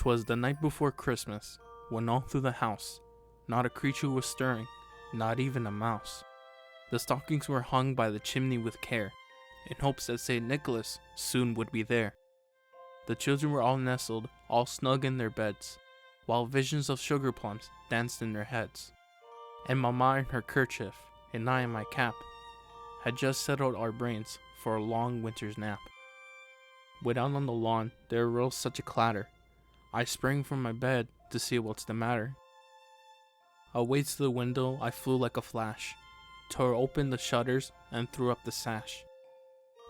'Twas the night before Christmas, when all through the house not a creature was stirring, not even a mouse. The stockings were hung by the chimney with care, in hopes that St. Nicholas soon would be there. The children were all nestled, all snug in their beds, while visions of sugar plums danced in their heads. And Mamma in her kerchief, and I in my cap, had just settled our brains for a long winter's nap. Without on the lawn there arose such a clatter, I sprang from my bed to see what's the matter. Away to the window I flew like a flash, tore open the shutters and threw up the sash.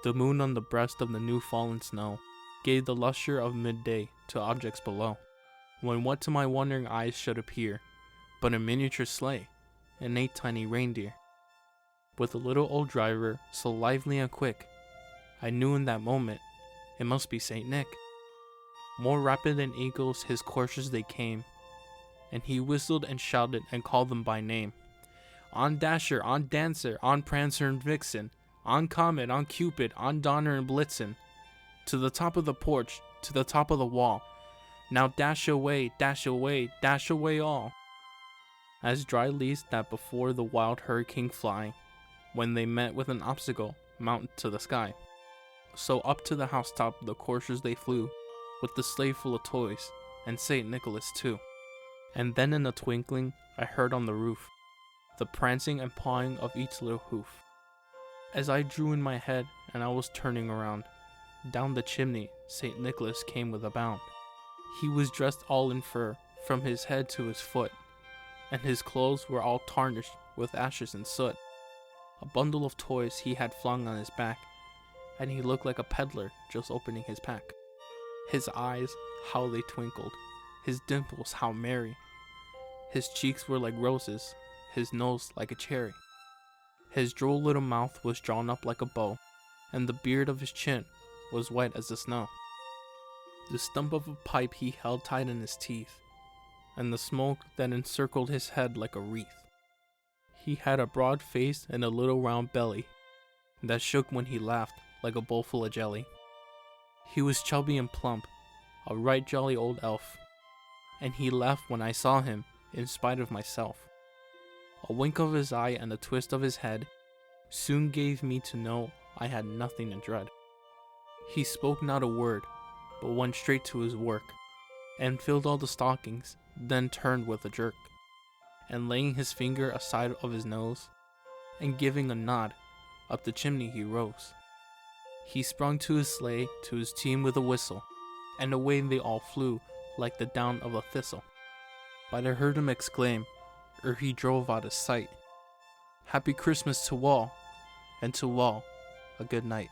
The moon on the breast of the new fallen snow gave the lustre of midday to objects below, when what to my wondering eyes should appear but a miniature sleigh and 8 tiny reindeer, with a little old driver so lively and quick, I knew in that moment it must be Saint Nick. More rapid than eagles his coursers they came, and he whistled and shouted and called them by name. On Dasher, on Dancer, on Prancer and Vixen, on Comet, on Cupid, on Donner and Blitzen, to the top of the porch, to the top of the wall, now dash away, dash away, dash away all. As dry leaves that before the wild hurricane fly, when they met with an obstacle, mount to the sky, so up to the housetop the coursers they flew, with the sleigh full of toys, and St. Nicholas too. And then in a twinkling I heard on the roof the prancing and pawing of each little hoof. As I drew in my head and I was turning around, down the chimney St. Nicholas came with a bound. He was dressed all in fur, from his head to his foot, and his clothes were all tarnished with ashes and soot. A bundle of toys he had flung on his back, and he looked like a peddler just opening his pack. His eyes, how they twinkled, his dimples how merry. His cheeks were like roses, his nose like a cherry. His droll little mouth was drawn up like a bow, and the beard of his chin was white as the snow. The stump of a pipe he held tight in his teeth, and the smoke that encircled his head like a wreath. He had a broad face and a little round belly that shook when he laughed like a bowl full of jelly. He was chubby and plump, a right jolly old elf, and he laughed when I saw him in spite of myself. A wink of his eye and a twist of his head soon gave me to know I had nothing to dread. He spoke not a word, but went straight to his work, and filled all the stockings, then turned with a jerk, and laying his finger aside of his nose, and giving a nod, up the chimney he rose. He sprung to his sleigh, to his team with a whistle, and away they all flew like the down of a thistle. But I heard him exclaim, ere he drove out of sight, "Happy Christmas to all, and to all a good night."